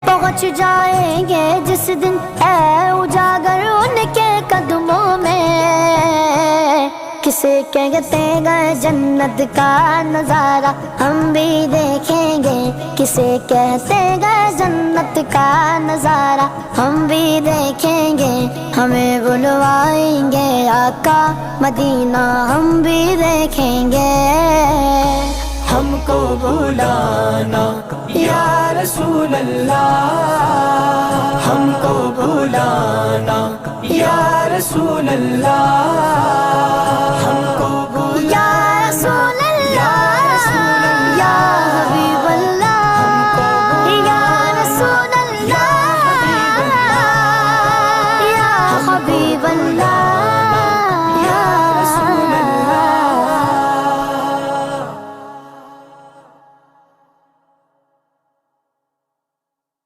पहुँच जाएंगे जिस दिन ऐ उजागर उनके कदमों में। किसे कहते गए जन्नत का नजारा हम भी देखेंगे, किसे कहते गए जन्नत का नजारा हम भी देखेंगे। हमें बुलवाएंगे आका मदीना हम भी देखेंगे। हमको बुलाना या रसूल अल्लाह, हमको बुलाना या रसूल अल्लाह।